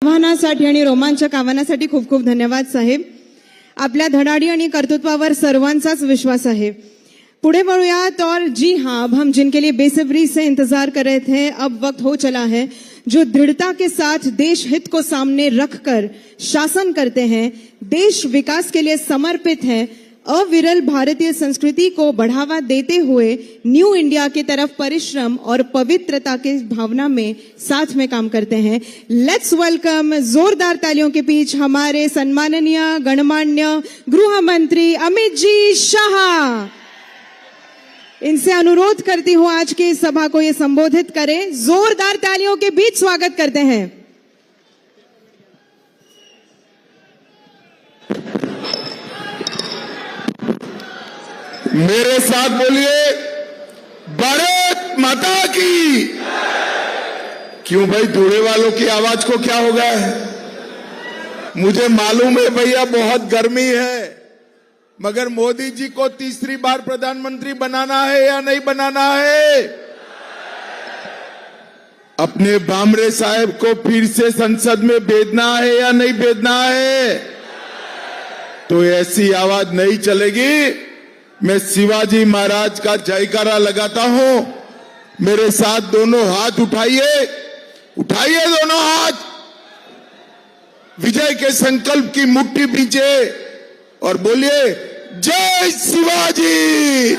आव्हानासाठी आणि रोमांचक आव्हानासाठी खूप खूप धन्यवाद साहेब. आपल्या धडाडी आणि कर्तृत्वावर सर्वांचाच विश्वास आहे. पुढे बढ़ूयात और जी हाँ, अब हम जिनके लिए बेसब्री से इंतजार कर रहे थे, अब वक्त हो चला है. जो दृढ़ता के साथ देश हित को सामने रखकर शासन करते हैं, देश विकास के लिए समर्पित हैं, अविरल भारतीय संस्कृति को बढ़ावा देते हुए न्यू इंडिया की तरफ परिश्रम और पवित्रता की भावना में साथ में काम करते हैं. लेट्स वेलकम जोरदार तालियों के बीच हमारे सम्माननीय गणमान्य गृह मंत्री अमित जी शाह. इनसे अनुरोध करती हूं आज की इस सभा को ये संबोधित करें. जोरदार तालियों के बीच स्वागत करते हैं. मेरे साथ बोलिए, भारत माता की. क्यों भाई, धुले वालों की आवाज को क्या हो गया है? मुझे मालूम है भैया बहुत गर्मी है, मगर मोदी जी को तीसरी बार प्रधानमंत्री बनाना है या नहीं बनाना है? अपने भामरे साहब को फिर से संसद में भेजना है या नहीं भेजना है? तो ऐसी आवाज नहीं चलेगी. मैं शिवाजी महाराज का जयकारा लगाता हूं. मेरे साथ दोनों हाथ उठाइए, उठाइए दोनों हाथ. विजय के संकल्प की मुट्ठी भींचे और बोलिए, जय शिवाजी,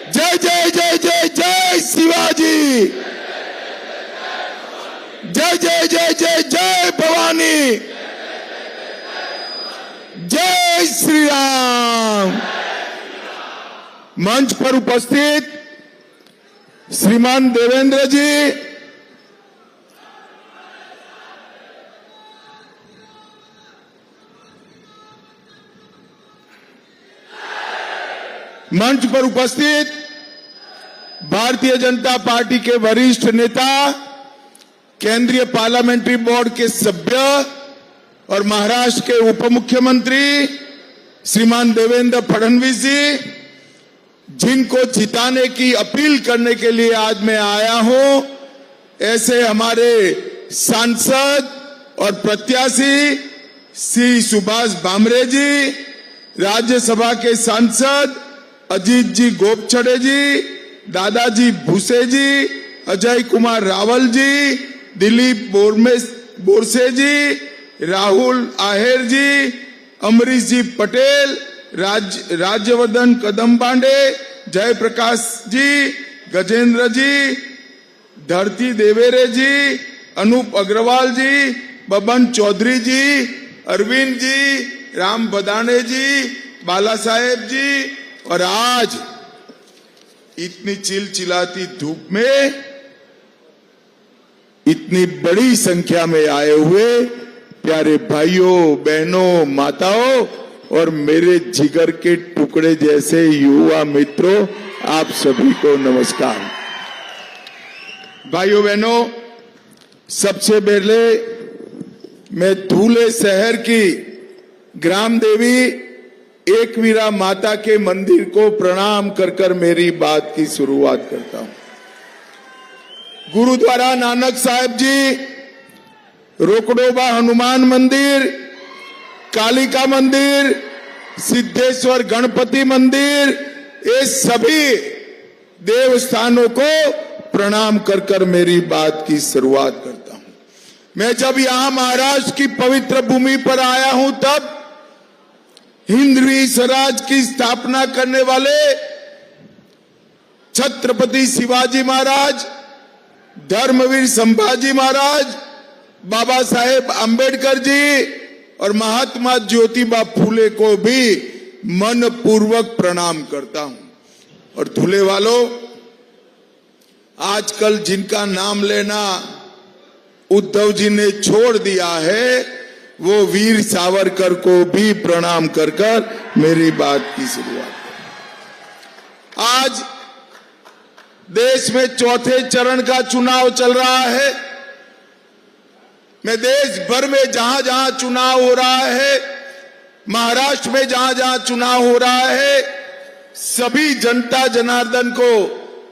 जय जय जय जय जय शिवाजी, जय जय जय जय जय भवानी, जय श्री राम. मंच पर उपस्थित श्रीमान देवेंद्र जी, मंच पर उपस्थित भारतीय जनता पार्टी के वरिष्ठ नेता, केंद्रीय पार्लियामेंट्री बोर्ड के सभ्य और महाराष्ट्र के उप मुख्यमंत्री श्रीमान देवेंद्र फडणवीस जी, जिनको जिताने की अपील करने के लिए आज मैं आया हूं, ऐसे हमारे सांसद और प्रत्याशी श्री सुभाष भामरे जी, राज्यसभा के सांसद अजीत जी गोपछड़े जी, दादाजी भूसे जी, अजय कुमार रावल जी, दिलीप बोरसे जी, राहुल आहेर जी, अमरीश जी पटेल, राज्यवर्धन कदम पांडे, जयप्रकाश जी, गजेंद्र जी, धरती देवेरे जी, अनूप अग्रवाल जी, बबन चौधरी जी, अरविंद जी, राम बदाने जी, बाला साहेब जी, और आज इतनी चिलचिलाती धूप में इतनी बड़ी संख्या में आए हुए प्यारे भाइयों, बहनों, माताओं और मेरे जिगर के टुकड़े जैसे युवा मित्रों, आप सभी को नमस्कार. भाइयों बहनों, सबसे पहले मैं धूले शहर की ग्राम देवी एकवीरा माता के मंदिर को प्रणाम कर कर मेरी बात की शुरुआत करता हूं. गुरुद्वारा नानक साहिब जी, रोकड़ोबा हनुमान मंदिर, कालिका मंदिर, सिद्धेश्वर गणपति मंदिर, ये सभी देवस्थानों को प्रणाम कर कर मेरी बात की शुरुआत करता हूं. मैं जब यहां महाराष्ट्र की पवित्र भूमि पर आया हूं, तब हिंदवी स्वराज की स्थापना करने वाले छत्रपति शिवाजी महाराज, धर्मवीर संभाजी महाराज, बाबा साहेब आंबेडकर जी और महात्मा ज्योतिबा फूले को भी मन पूर्वक प्रणाम करता हूं. और धुले वालों, आजकल जिनका नाम लेना उद्धव जी ने छोड़ दिया है, वो वीर सावरकर को भी प्रणाम कर कर मेरी बात की शुरुआत. आज देश में चौथे चरण का चुनाव चल रहा है. मैं देश भर में जहां जहां चुनाव हो रहा है, महाराष्ट्र में जहां जहां चुनाव हो रहा है, सभी जनता जनार्दन को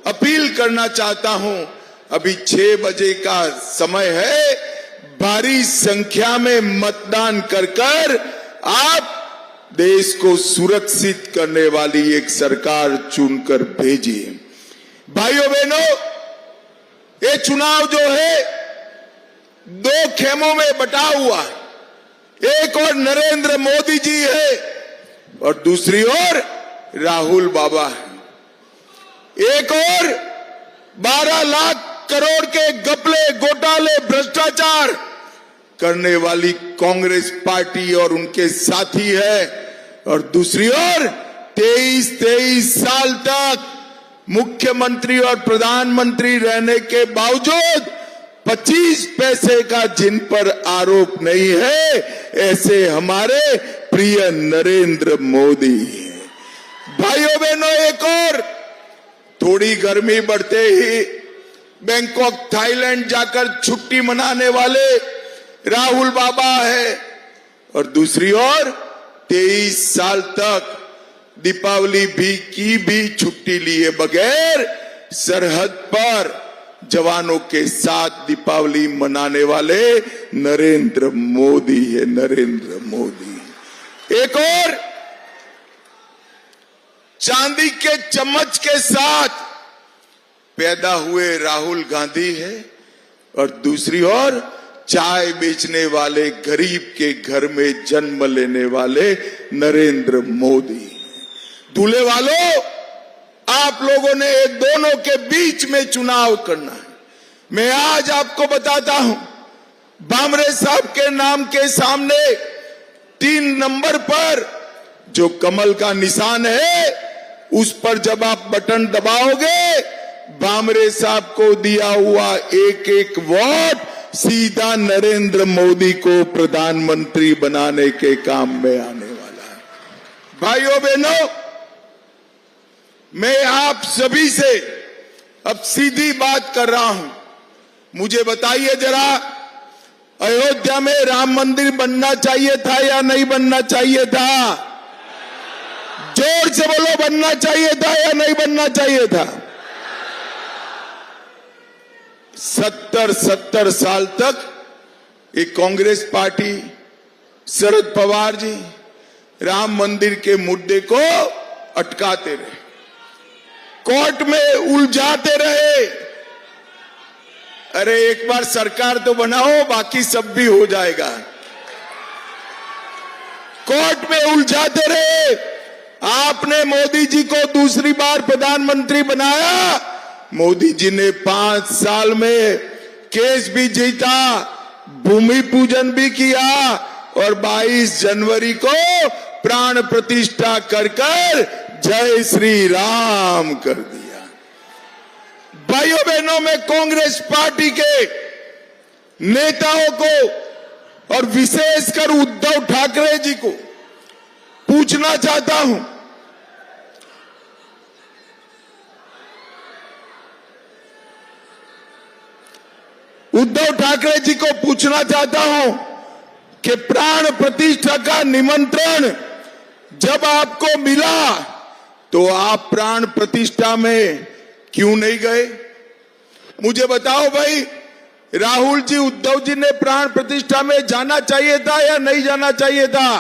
अपील करना चाहता हूं, अभी 6 बजे का समय है, भारी संख्या में मतदान कर कर आप देश को सुरक्षित करने वाली एक सरकार चुनकर भेजी। भाइयों बहनों, ये चुनाव जो है दो खेमों में बटा हुआ है। एक और नरेंद्र मोदी जी है और दूसरी ओर राहुल बाबा है। एक और 12 लाख करोड़ के घपले, घोटाले, भ्रष्टाचार करने वाली कांग्रेस पार्टी और उनके साथी है और दूसरी ओर 23 साल तक मुख्यमंत्री और प्रधानमंत्री रहने के बावजूद 25 पैसे का जिन पर आरोप नहीं है, ऐसे हमारे प्रिय नरेंद्र मोदी हैं। भाइयों बहनों, एक और थोड़ी गर्मी बढ़ते ही बैंकॉक थाईलैंड जाकर छुट्टी मनाने वाले राहुल बाबा है और दूसरी ओर 23 साल तक दीपावली की भी छुट्टी लिए बगैर सरहद पर जवानों के साथ दीपावली मनाने वाले नरेंद्र मोदी है। नरेंद्र मोदी एक और चांदी के चम्मच के साथ पैदा हुए राहुल गांधी है और दूसरी ओर चाय बेचने वाले गरीब के घर में जन्म लेने वाले नरेंद्र मोदी। दूल्हे वालों, आप लोगों ने दोनों के बीच में चुनाव करना है। मैं आज आपको बताता हूं, भामरे साहब के नाम के सामने 3 नंबर पर जो कमल का निशान है, उस पर जब आप बटन दबाओगे, भामरे साहब को दिया हुआ एक वोट सीधा नरेंद्र मोदी को प्रधानमंत्री बनाने के काम में आने वाला है। भाइयों बहनों, मैं आप सभी से अब सीधी बात कर रहा हूं। मुझे बताइए जरा, अयोध्या में राम मंदिर बनना चाहिए था या नहीं बनना चाहिए था? जोर से बोलो, बनना चाहिए था या नहीं बनना चाहिए था? 70 साल तक एक कांग्रेस पार्टी, शरद पवार जी राम मंदिर के मुद्दे को अटकाते रहे, कोर्ट में उलझाते रहे। अरे एक बार सरकार तो बनाओ, बाकी सब भी हो जाएगा। कोर्ट में उलझाते रहे। आपने मोदी जी को दूसरी बार प्रधानमंत्री बनाया। मोदी जी ने 5 साल में केस भी जीता, भूमि पूजन भी किया और 22 जनवरी को प्राण प्रतिष्ठा कर जय श्री राम कर दिया। भाइयों बहनों, मैं कांग्रेस पार्टी के नेताओं को और विशेषकर उद्धव ठाकरे जी को पूछना चाहता हूं, उद्धव ठाकरे जी को पूछना चाहता हूं कि प्राण प्रतिष्ठा का निमंत्रण जब आपको मिला तो आप प्राण प्रतिष्ठा में क्यों नहीं गए? मुझे बताओ भाई, राहुल जी, उद्धव जी ने प्राण प्रतिष्ठा में जाना चाहिए था या नहीं जाना चाहिए था?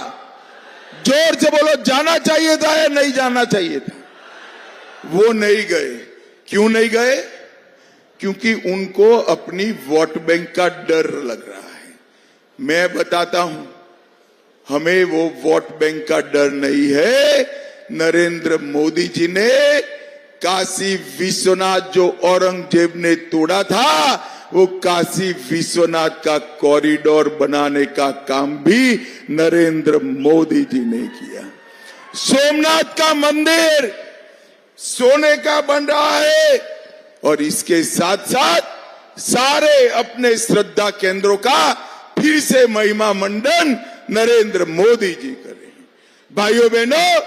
जोर से बोलो, जाना चाहिए था या नहीं जाना चाहिए था? वो नहीं गए। क्यों नहीं गए? क्योंकि उनको अपनी वोट बैंक का डर लग रहा है। मैं बताता हूं, हमें वो वोट बैंक का डर नहीं है। नरेंद्र मोदी जी ने काशी विश्वनाथ जो औरंगजेब ने तोड़ा था, वो काशी विश्वनाथ का कॉरिडोर बनाने का काम भी नरेंद्र मोदी जी ने किया। सोमनाथ का मंदिर सोने का बन रहा है और इसके साथ साथ सारे अपने श्रद्धा केंद्रों का फिर से महिमा मंडन नरेंद्र मोदी जी कर रहे हैं। भाइयों बहनों,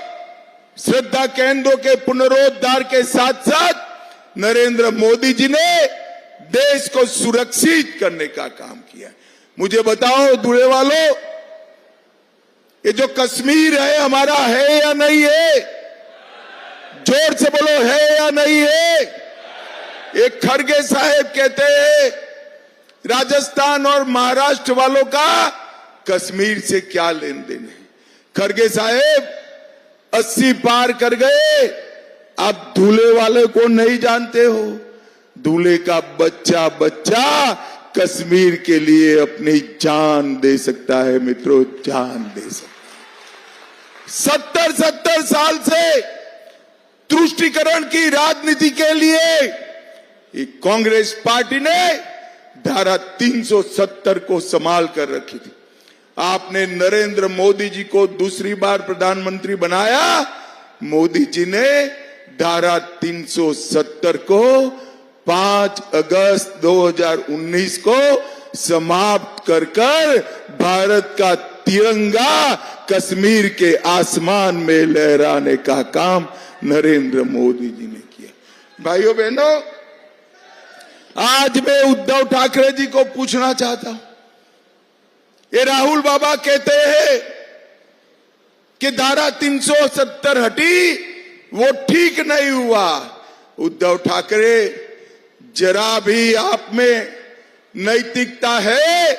श्रद्धा केंद्रों के पुनरोद्धार के साथ साथ नरेंद्र मोदी जी ने देश को सुरक्षित करने का काम किया। मुझे बताओ दूल्हे वालों, ये जो कश्मीर है हमारा है या नहीं है? जोर से बोलो, है या नहीं है? एक खड़गे साहब कहते हैं राजस्थान और महाराष्ट्र वालों का कश्मीर से क्या लेन देन है? खड़गे साहेब 80 पार कर गए, आप दूल्हे वाले को नहीं जानते हो। दूल्हे का बच्चा बच्चा कश्मीर के लिए अपनी जान दे सकता है मित्रों, जान दे सकता है। 70 साल से तुष्टीकरण की राजनीति के लिए ये कांग्रेस पार्टी ने धारा 370 को संभाल कर रखी थी। आपने नरेंद्र मोदी जी को दूसरी बार प्रधानमंत्री बनाया, मोदी जी ने धारा 370 को 5 अगस्त 2019 को समाप्त कर भारत का तिरंगा कश्मीर के आसमान में लहराने का काम नरेंद्र मोदी जी ने किया। भाइयों बहनों, आज मैं उद्धव ठाकरे जी को पूछना चाहता हूं, ये राहुल बाबा कहते हैं कि धारा 370 हटी, वो ठीक नहीं हुआ। उद्धव ठाकरे, जरा भी आप में नैतिकता है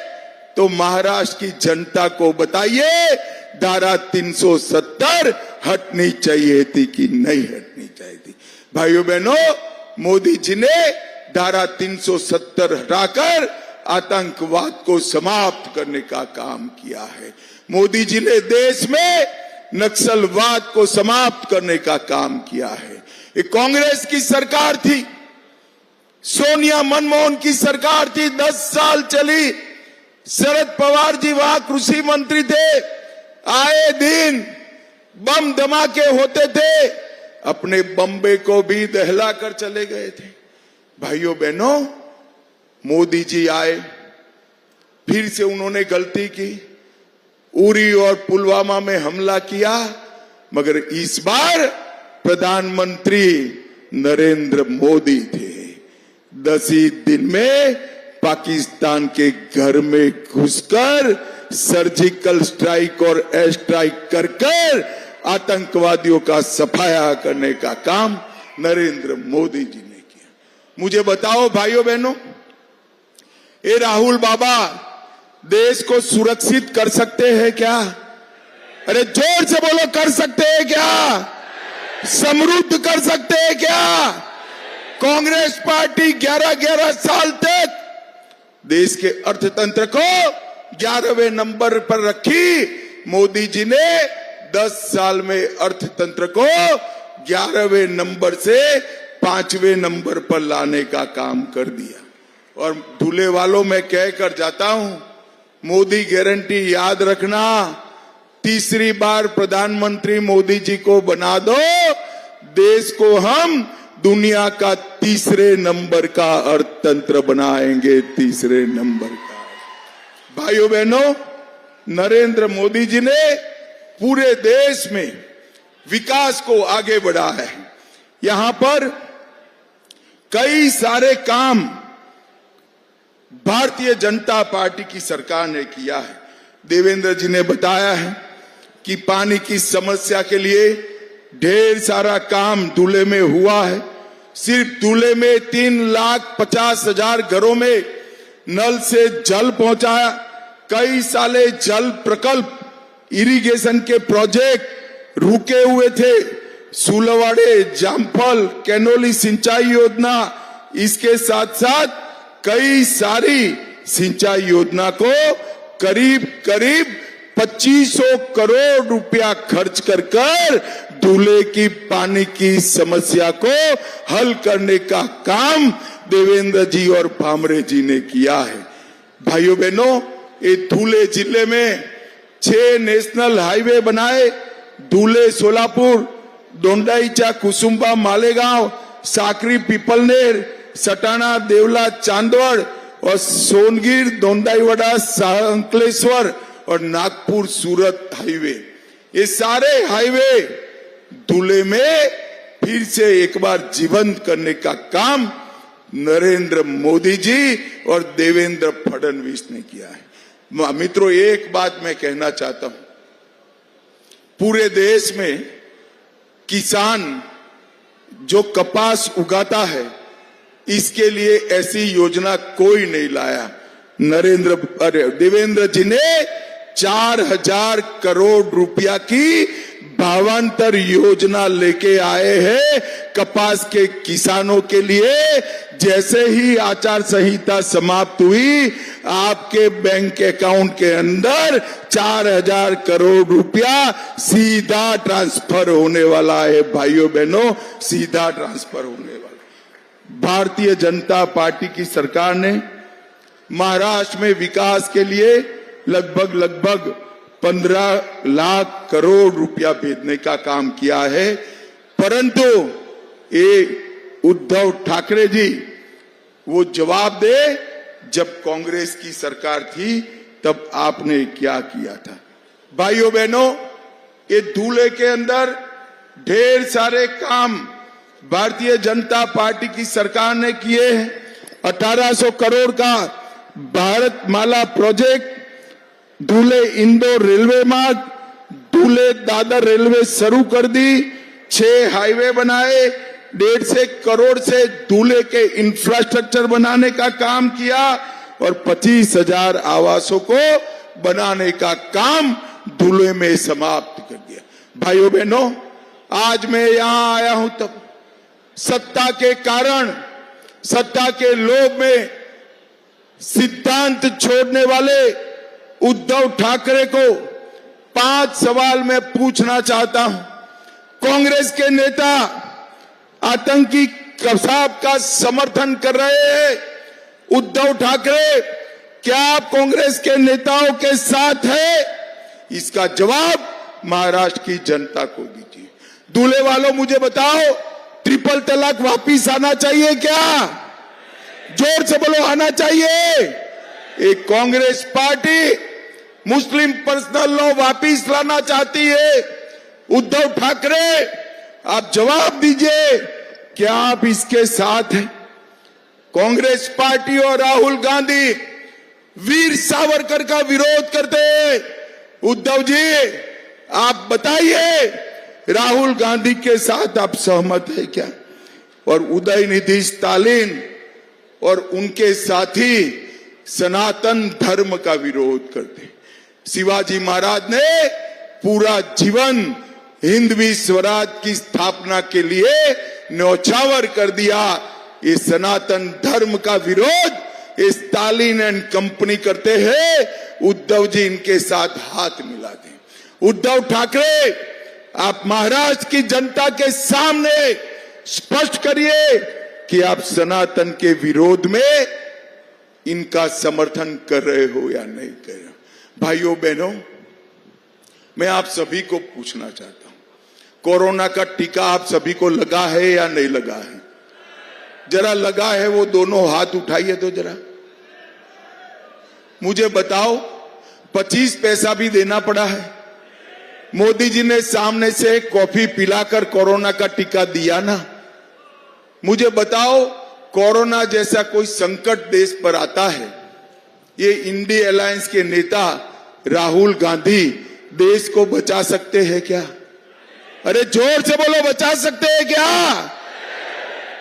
तो महाराष्ट्र की जनता को बताइए, धारा 370 हटनी चाहिए थी कि नहीं हटनी चाहिए थी। भाइयों बहनों, मोदी जी ने धारा 370 हटाकर आतंकवाद को समाप्त करने का काम किया है। मोदी जी ने देश में नक्सलवाद को समाप्त करने का काम किया है। ये कांग्रेस की सरकार थी, सोनिया मनमोहन की सरकार थी, 10 साल चली। शरद पवार जी वहां कृषि मंत्री थे, आए दिन बम धमाके होते थे, अपने बम्बे को भी दहला कर चले गए थे। भाइयों बहनों, मोदी जी आए, फिर से उन्होंने गलती की, उरी और पुलवामा में हमला किया, मगर इस बार प्रधानमंत्री नरेंद्र मोदी थे। 10 ही दिन में पाकिस्तान के घर में घुसकर सर्जिकल स्ट्राइक और एयर स्ट्राइक कर आतंकवादियों का सफाया करने का काम नरेंद्र मोदी जी ने किया। मुझे बताओ भाइयों बहनों, ये राहुल बाबा देश को सुरक्षित कर सकते हैं क्या? अरे जोर से बोलो, कर सकते हैं क्या? समृद्ध कर सकते हैं क्या? कांग्रेस पार्टी 11 साल तक देश के अर्थतंत्र को 11वें नंबर पर रखी। मोदी जी ने 10 साल में अर्थतंत्र को 11वें नंबर से 5वें नंबर पर लाने का काम कर दिया। और दूल्हे वालों में कहकर जाता हूं, मोदी गारंटी याद रखना, तीसरी बार प्रधानमंत्री मोदी जी को बना दो, देश को हम दुनिया का तीसरे नंबर का अर्थतंत्र बनाएंगे, तीसरे नंबर का। भाइयों बहनों, नरेंद्र मोदी जी ने पूरे देश में विकास को आगे बढ़ाया है। यहां पर कई सारे काम भारतीय जनता पार्टी की सरकार ने किया है। देवेंद्र जी ने बताया है कि पानी की समस्या के लिए ढेर सारा काम दूल्हे में हुआ है। सिर्फ दूल्हे में 3,50,000 घरों में नल से जल पहुंचाया। कई साले जल प्रकल्प, इरिगेशन के प्रोजेक्ट रुके हुए थे। सुलवाड़े, जामफल, कैनोली सिंचाई योजना, इसके साथ साथ कई सारी सिंचाई योजना को करीब 2500 करोड़ रुपया खर्च कर दूल्हे की पानी की समस्या को हल करने का काम देवेंद्र जी और भामरे जी ने किया है। भाइयों बहनों, ये धुले जिले में 6 नेशनल हाईवे बनाए। धुले सोलापुर, दोंडाईचा कुसुम्बा मालेगांव, साकरी पीपलनेर, सटाना देवला चांदवड़ और सोनगिर दोंडाईवाड़ा अंकलेश्वर और नागपुर सूरत हाईवे, ये सारे हाईवे धुले में फिर से एक बार जीवंत करने का काम नरेंद्र मोदी जी और देवेंद्र फडणवीस ने किया है। मित्रों, एक बात मैं कहना चाहता हूं, पूरे देश में किसान जो कपास उगाता है, इसके लिए ऐसी योजना कोई नहीं लाया। देवेंद्र जी ने 4,000 करोड़ रुपया की भावांतर योजना लेके आए हैं कपास के किसानों के लिए। जैसे ही आचार संहिता समाप्त हुई, आपके बैंक अकाउंट के अंदर 4,000 करोड़ रुपया सीधा ट्रांसफर होने वाला है। भाइयों बहनों, सीधा ट्रांसफर होने वाला। भारतीय जनता पार्टी की सरकार ने महाराष्ट्र में विकास के लिए लगभग 15 लाख करोड़ रुपया भेजने का काम किया है। परंतु ये उद्धव ठाकरे जी वो जवाब दे, जब कांग्रेस की सरकार थी तब आपने क्या किया था। भाइयों बहनों, ये धूले के अंदर ढेर सारे काम भारतीय जनता पार्टी की सरकार ने किए हैं। 1800 करोड़ का भारत माला प्रोजेक्ट, धूले इंदौर रेलवे मार्ग, धूले दादर रेलवे शुरू कर दी, 6 हाईवे बनाए, 150 करोड़ से धूले के इंफ्रास्ट्रक्चर बनाने का काम किया और 25,000 आवासों को बनाने का काम धूले में समाप्त कर दिया। भाइयों बहनों, आज मैं यहां आया हूं तब सत्ता के कारण, सत्ता के लोभ में सिद्धांत छोड़ने वाले उद्धव ठाकरे को 5 सवाल मैं पूछना चाहता हूं। कांग्रेस के नेता आतंकी कसाब का समर्थन कर रहे हैं। उद्धव ठाकरे, क्या आप कांग्रेस के नेताओं के साथ है? इसका जवाब महाराष्ट्र की जनता को दीजिए। दूल्हे वालों, मुझे बताओ, ट्रिपल तलाक वापिस आना चाहिए क्या? जोर से बोलो, आना चाहिए। एक कांग्रेस पार्टी मुस्लिम पर्सनल लॉ वापिस लाना चाहती है। उद्धव ठाकरे, आप जवाब दीजिए, क्या आप इसके साथ हैं? कांग्रेस पार्टी और राहुल गांधी वीर सावरकर का विरोध करते हैं। उद्धव जी, आप बताइए, राहुल गांधी के साथ आप सहमत है क्या? और उदयनिधि स्टालिन और उनके साथी सनातन धर्म का विरोध करते। शिवाजी महाराज ने पूरा जीवन हिंदवी स्वराज की स्थापना के लिए न्यौछावर कर दिया। ये सनातन धर्म का विरोध ये स्टालिन एंड कंपनी करते हैं। उद्धव जी इनके साथ हाथ मिलाते हैं। उद्धव ठाकरे, आप महाराष्ट्र की जनता के सामने स्पष्ट करिए कि आप सनातन के विरोध में इनका समर्थन कर रहे हो या नहीं कर रहे हो। भाइयों बहनों, मैं आप सभी को पूछना चाहता हूं, कोरोना का टीका आप सभी को लगा है या नहीं लगा है? जरा लगा है वो दोनों हाथ उठाइए तो जरा मुझे बताओ। 25 पैसा भी देना पड़ा है। मोदी जी ने सामने से कॉफी पिलाकर कोरोना का टीका दिया ना। मुझे बताओ, कोरोना जैसा कोई संकट देश पर आता है, ये इंडिया अलायंस के नेता राहुल गांधी देश को बचा सकते हैं क्या? अरे जोर से बोलो, बचा सकते हैं क्या?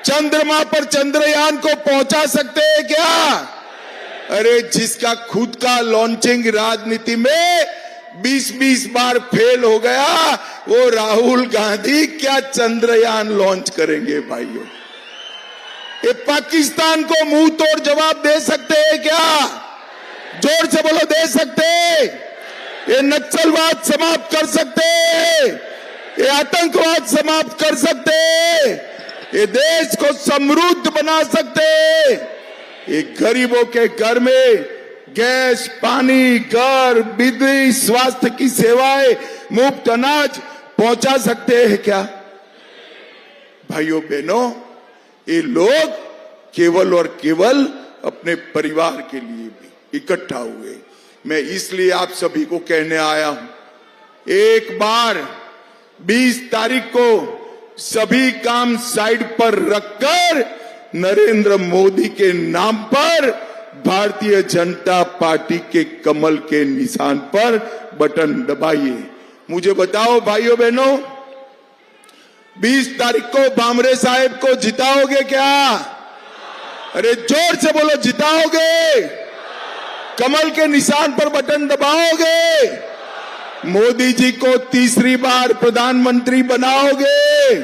चंद्रमा पर चंद्रयान को पहुंचा सकते हैं क्या? अरे जिसका खुद का लॉन्चिंग राजनीति में 20-20 बार फेल हो गया, वो राहुल गांधी क्या चंद्रयान लॉन्च करेंगे? भाइयों, ये पाकिस्तान को मुंह तोड़ जवाब दे सकते हैं क्या? जोर से बोलो, दे सकते? ये नक्सलवाद समाप्त कर सकते? ये आतंकवाद समाप्त कर सकते? ये देश को समृद्ध बना सकते? ये गरीबों के घर में गैस, पानी, घर, बिजली, स्वास्थ्य की सेवाएं, मुफ्त अनाज पहुंचा सकते हैं क्या? भाइयों बहनों, ये लोग केवल और केवल अपने परिवार के लिए भी इकट्ठा हुए। मैं इसलिए आप सभी को कहने आया हूं, एक बार 20 तारीख को सभी काम साइड पर रखकर नरेंद्र मोदी के नाम पर भारतीय जनता पार्टी के कमल के निशान पर बटन दबाइए। मुझे बताओ भाइयों बहनों, 20 तारीख को भामरे साहब को जिताओगे क्या? अरे जोर से बोलो, जिताओगे? कमल के निशान पर बटन दबाओगे, मोदी जी को तीसरी बार प्रधानमंत्री बनाओगे,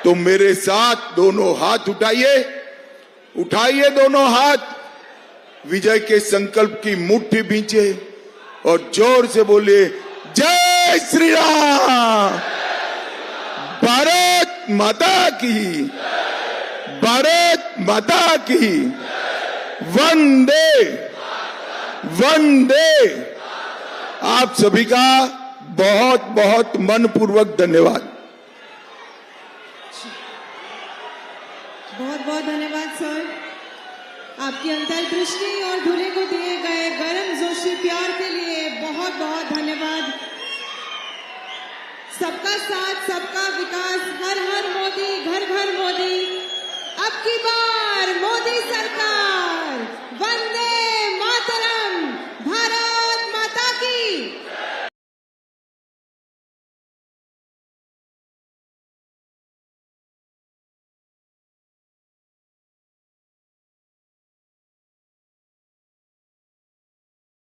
तो मेरे साथ दोनों हाथ उठाइए, उठाइए दोनों हाथ, विजय के संकल्प की मुट्ठी बींचे और जोर से बोलिए, जय श्री राम, भारत माता की, भारत माता की, वंदे वंदे। आप सभी का बहुत बहुत मनपूर्वक धन्यवाद। बहुत बहुत धन्यवाद सर, आपकी अंतर्दृष्टि और दूल्हे को दिए गए गर्म जोशी प्यार के लिए बहुत बहुत धन्यवाद। सबका साथ सबका विकास, हर हर मोदी, घर घर मोदी, अब की बार मोदी सरकार।